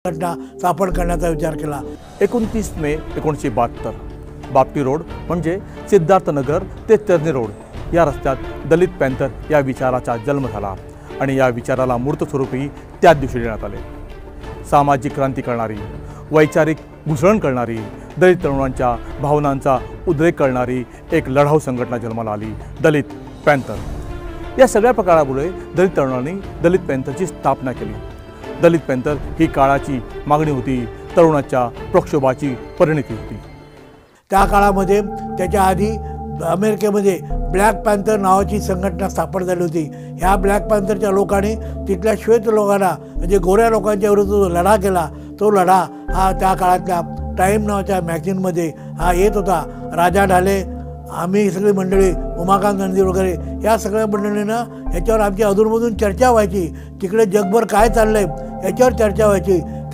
घटना स्थापन करण्याचा विचार केला। 29 मे 1972 बापटी रोड म्हणजे सिद्धार्थनगर ते चर्नी रोड या रस्त्यात दलित पॅंथर या विचाराचा जन्म झाला आणि या विचाराला मूर्त स्वरूपी त्याच दिवशी देण्यात आले। सामाजिक क्रांती करणारी, वैचारिक घुसळण करणारी, दलित तरुणांच्या भावनांचा उद्रेक करणारी एक लढाऊ संघटना जन्माला आली, दलित पॅंथर। या सगळ्या प्रकारामुळे दलित तरुणांनी दलित पॅंथरची स्थापना केली। दलित पॅंथर ही काळाची मागणी होती, तरुणाच्या प्रक्षोभाची परिणती होती। त्या काळामध्ये त्याच्या आधी अमेरिकेमध्ये ब्लॅक पॅंथर नावाची संघटना स्थापन झाली होती। ह्या ब्लॅक पॅंथरच्या लोकांनी तिथल्या श्वेत लोकांना म्हणजे गोऱ्या लोकांच्या विरुद्ध जो लढा केला, तो लढा हा त्या काळातल्या टाईम नावाच्या मॅगझिनमध्ये हा येत होता। राजा ढाले, आम्ही सगळी मंडळी, उमाकांत रणधीर वगैरे या सगळ्या मंडळींना ह्याच्यावर आमची अधूनमधून चर्चा व्हायची। तिकडे जगभर काय चाललंय याच्यावर चर्चा व्हायची।